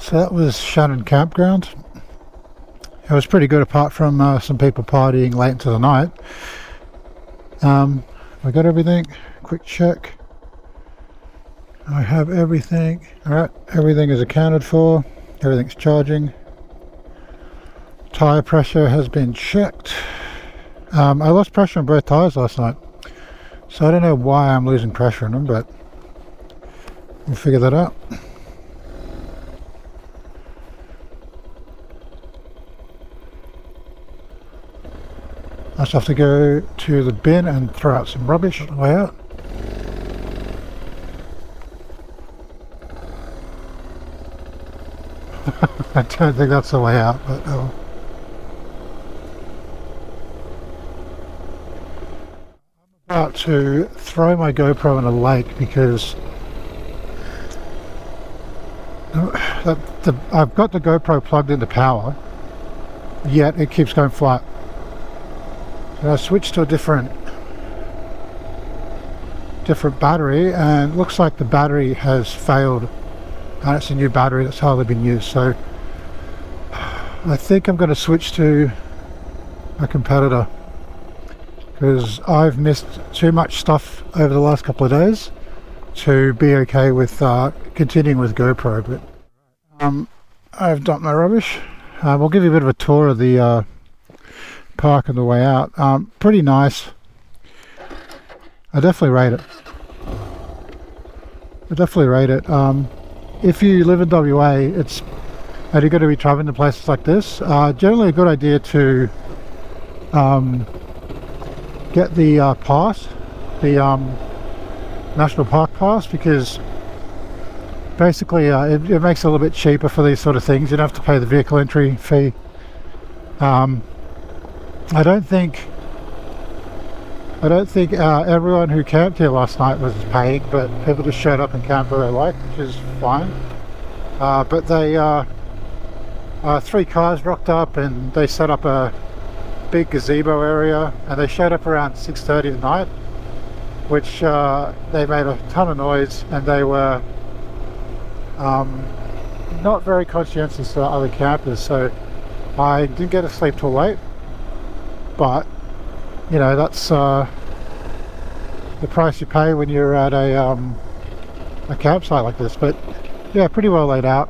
So that was Shannon Campground. It was pretty good apart from some people partying late into the night. I got everything. Quick check. I have everything. Alright, everything is accounted for. Everything's charging. Tyre pressure has been checked. I lost pressure on both tyres last night. So I don't know why I'm losing pressure on them, but we'll figure that out. I just have to go to the bin and throw out some rubbish on the way out. I don't think that's the way out, but oh. I'm about to throw my GoPro in a lake because I've got the GoPro plugged into power, yet it keeps going flat. So I switched to a different battery, and it looks like the battery has failed, and it's a new battery that's hardly been used. So I think I'm going to switch to a competitor because I've missed too much stuff over the last couple of days to be okay with continuing with GoPro. But I've dumped my rubbish. We'll give you a bit of a tour of the park on the way out. Pretty nice. I definitely rate it. If you live in WA, and you're going to be traveling to places like this, generally a good idea to get the pass, the National Park Pass, because basically it makes it a little bit cheaper for these sort of things. You don't have to pay the vehicle entry fee. I don't think everyone who camped here last night was paying, but people just showed up and camped where they like, which is fine. But they 3 cars rocked up and they set up a big gazebo area, and they showed up around 6:30 at night, which they made a ton of noise, and they were not very conscientious to other campers. So I didn't get to sleep till late. But you know, that's the price you pay when you're at a campsite like this. But yeah, pretty well laid out.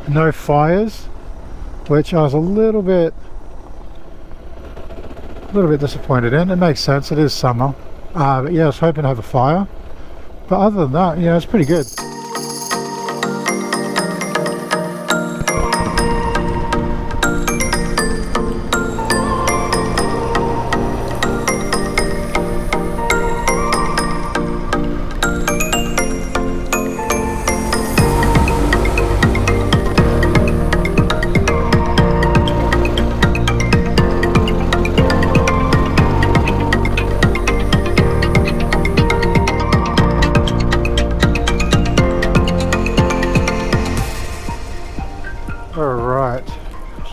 No fires, which I was a little bit disappointed in. It makes sense, it is summer. But yeah, I was hoping to have a fire. But other than that, yeah, it's pretty good.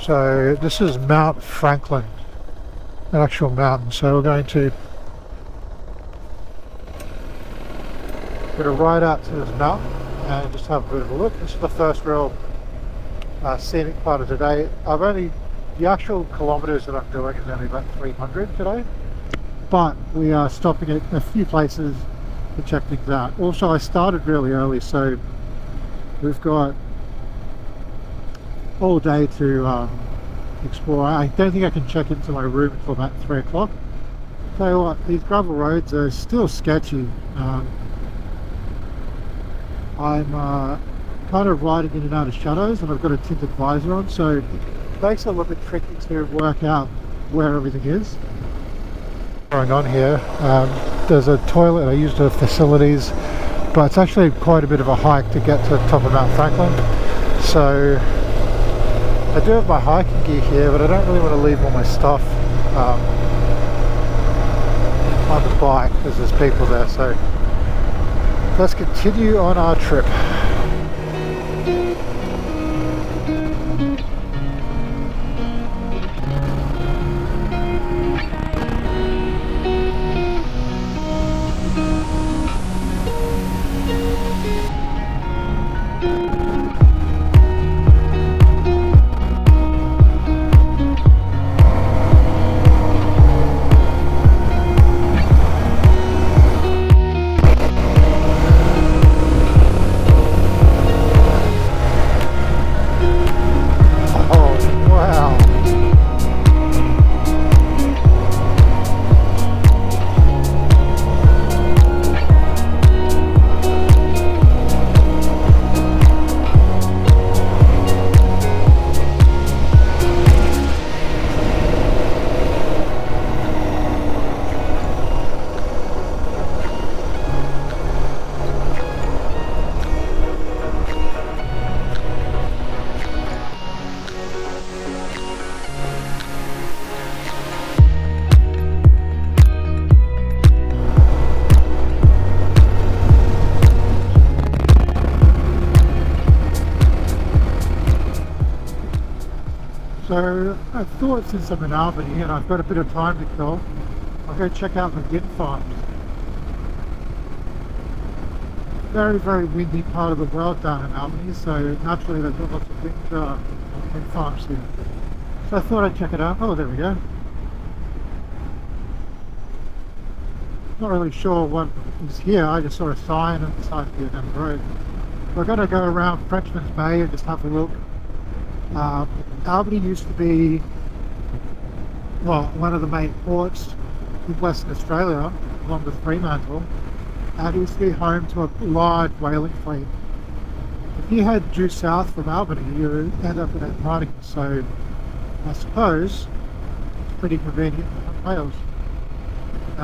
So this is Mount Franklin, an actual mountain. So we're going to ride out to this mountain and just have a bit of a look. This is the first real scenic part of today. The actual kilometers that I'm doing is only about 300 today, but we are stopping at a few places to check things out. Also, I started really early, so we've got all day to explore. I don't think I can check into my room until about 3 o'clock. Tell you what, these gravel roads are still sketchy. I'm kind of riding in and out of shadows, and I've got a tinted visor on, so it makes it a little bit tricky to work out where everything is. Going on here, there's a toilet. I used the facilities, but it's actually quite a bit of a hike to get to the top of Mount Franklin. So I do have my hiking gear here, but I don't really want to leave all my stuff on the bike because there's people there. So let's continue on our trip. I thought since I'm in Albany and I've got a bit of time to kill, I'll go check out the wind farms. Very, very windy part of the world down in Albany, so naturally there's got lots of wind farms here. So I thought I'd check it out. Oh, there we go. Not really sure what is here. I just saw a sign and decided to go down the road. We're going to go around Frenchman's Bay and just have a look. Albany used to be, well, one of the main ports in Western Australia, along with Fremantle, and it used to be home to a large whaling fleet. If you head due south from Albany, you end up in Antarctica, so I suppose it's pretty convenient to have whales.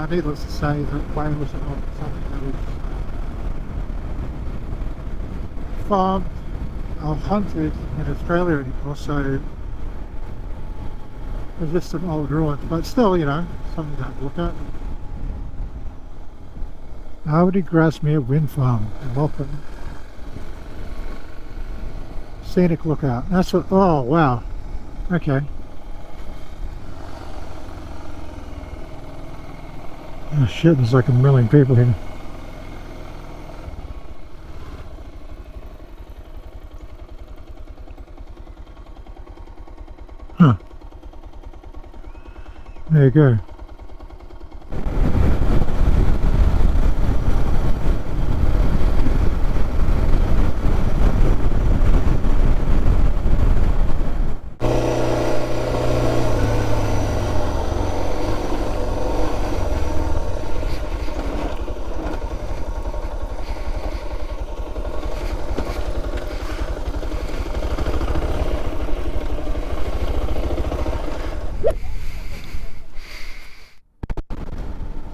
Needless to say that whales are not something that is farmed or hunted in Australia anymore, so there's just some old ruins, but still, you know, something to have a look at. Albany Grasmere Wind Farm in Waltham. Scenic lookout. That's what, oh wow. Okay. Oh shit, there's like a million people here. Huh. There you go.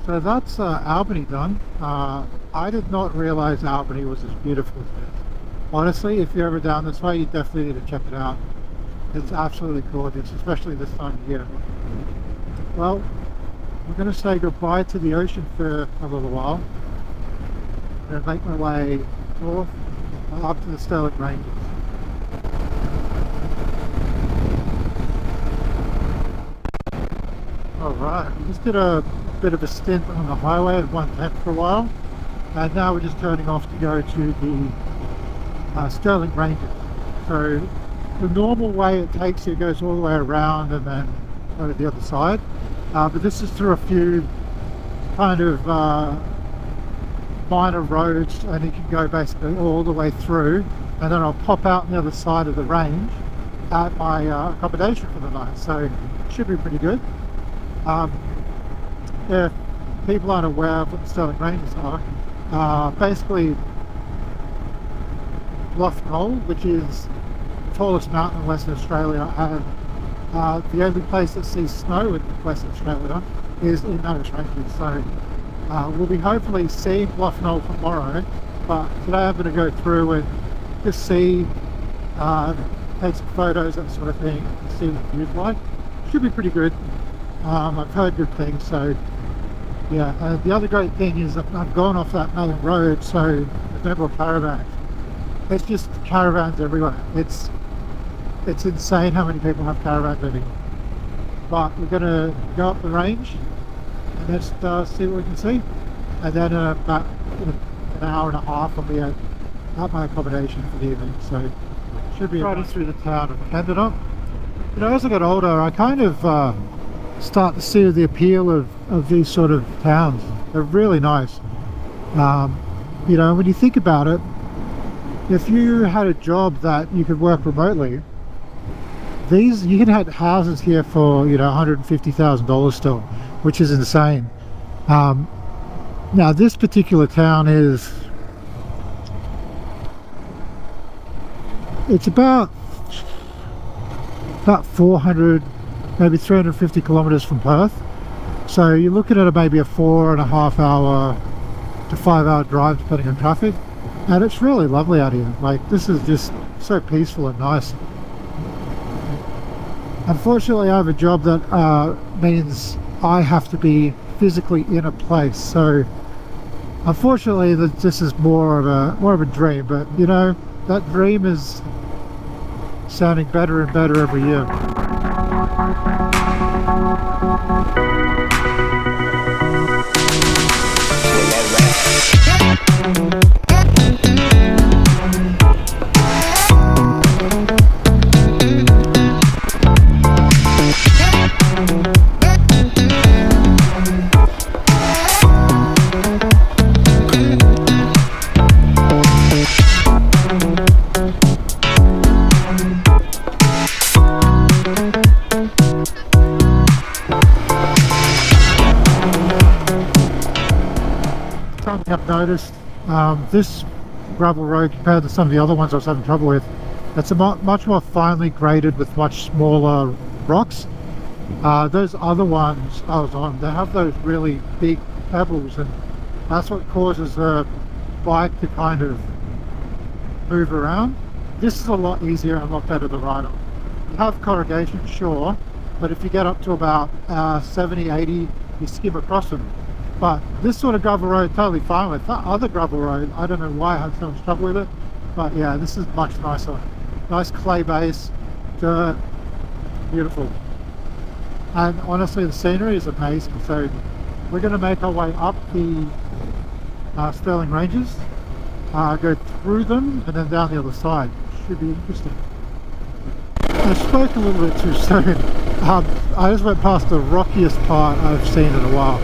So that's Albany done. I did not realize Albany was as beautiful as it is. Honestly, if you're ever down this way, you definitely need to check it out. It's absolutely gorgeous, especially this time of year. Well, I'm going to say goodbye to the ocean for a little while. I'm going to make my way north up to the Stirling Ranges. Alright, we just did a bit of a stint on the highway at 110 for a while, and now we're just turning off to go to the Stirling Ranges. So the normal way it takes you goes all the way around and then go to the other side, but this is through a few kind of minor roads, and you can go basically all the way through, and then I'll pop out on the other side of the range at my accommodation for the night, so it should be pretty good. If people aren't aware of what the Stirling Ranges are, basically Bluff, Knoll, which is the tallest mountain in Western Australia, and the only place that sees snow in Western Australia is in those ranges. So we'll be hopefully seeing Bluff Knoll tomorrow, but today I'm going to go through and just see, take some photos, that sort of thing, see what the view's like. Should be pretty good. I've heard good things, so yeah. The other great thing is that I've gone off that main road, so there's no more caravans. It's just caravans everywhere. It's insane how many people have caravans living. But we're going to go up the range and just see what we can see, and then about an hour and a half I'll be at my accommodation for the evening. So should be riding through the town of Kendall. You know, as I got older, I kind of start to see the appeal of these sort of towns. They're really nice. You know, when you think about it, if you had a job that you could work remotely, you can have houses here for, you know, $150,000 still, which is insane. Now this particular town it's about 400, maybe 350 kilometers from Perth, so you're looking at maybe a 4.5 hour to 5 hour drive depending on traffic, and it's really lovely out here. Like, this is just so peaceful and nice. Unfortunately I have a job that means I have to be physically in a place, so unfortunately this is more of a dream, but you know, that dream is sounding better and better every year. Something I've noticed, this gravel road compared to some of the other ones I was having trouble with, it's much more finely graded with much smaller rocks. Those other ones I was on, they have those really big pebbles, and that's what causes the bike to kind of move around. This is a lot easier and a lot better to ride on. You have corrugation, sure, but if you get up to about 70, 80, you skim across them. But this sort of gravel road, totally fine with. That other gravel road, I don't know why I had so much trouble with it, but yeah, this is much nicer. Nice clay base, dirt, beautiful. And honestly, the scenery is amazing. So we're going to make our way up the Stirling Ranges, go through them, and then down the other side. Should be interesting. I spoke a little bit too soon. I just went past the rockiest part I've seen in a while.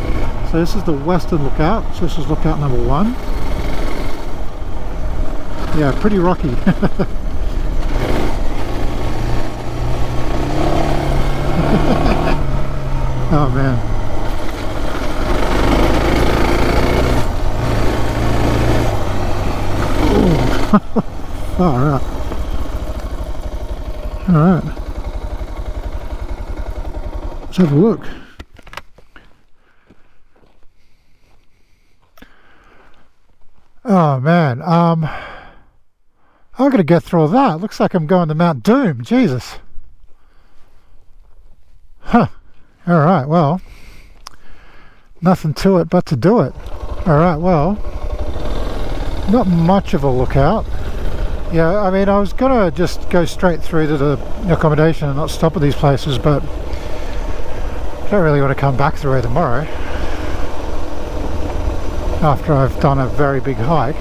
So this is the western lookout, so this is lookout number 1. Yeah, pretty rocky. Oh man. Oh, alright. Alright. Let's have a look. Oh man, I'm gonna get through all that. Looks like I'm going to Mount Doom. Jesus. Huh. Alright, well, nothing to it but to do it. Alright, well, not much of a lookout. Yeah, I mean, I was gonna just go straight through to the accommodation and not stop at these places, but I don't really want to come back through here tomorrow after I've done a very big hike.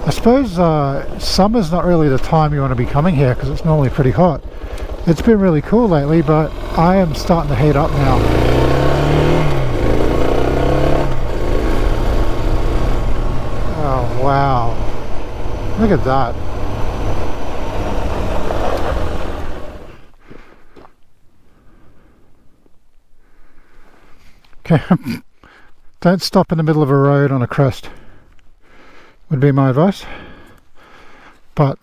I suppose summer's not really the time you want to be coming here because it's normally pretty hot. It's been really cool lately, but I am starting to heat up now. Oh wow, look at that. Okay, don't stop in the middle of a road on a crest, would be my advice, but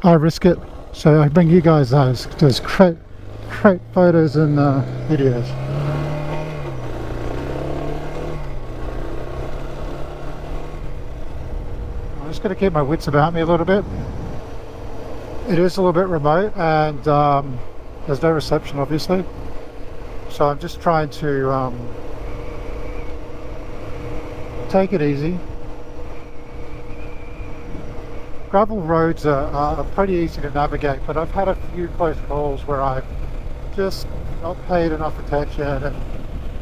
I risk it, so I bring you guys those great photos and videos. I'm just going to keep my wits about me a little bit. It is a little bit remote and there's no reception obviously, so I'm just trying to take it easy. Gravel roads are pretty easy to navigate, but I've had a few close calls where I've just not paid enough attention and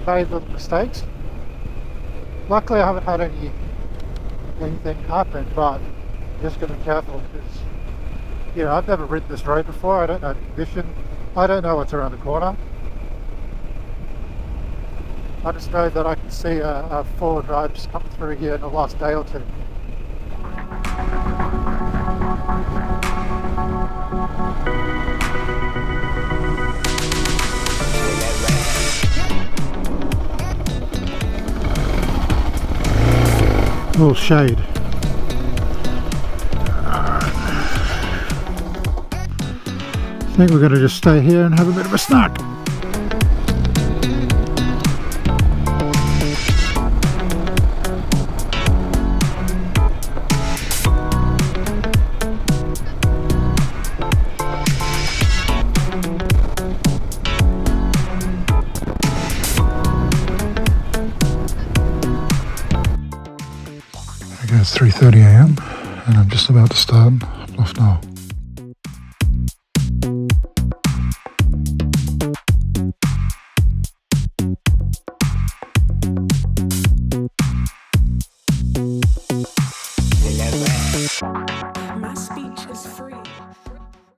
made little mistakes. Luckily I haven't had anything happen, but I'm just going to be careful because, you know, I've never ridden this road before. I don't know the condition, I don't know what's around the corner. I just know that I can see a forward drive just coming through here in the last day or two. A little shade. I think we're going to just stay here and have a bit of a snack. It's 3:30 a.m. and I'm just about to start Bluff Knoll.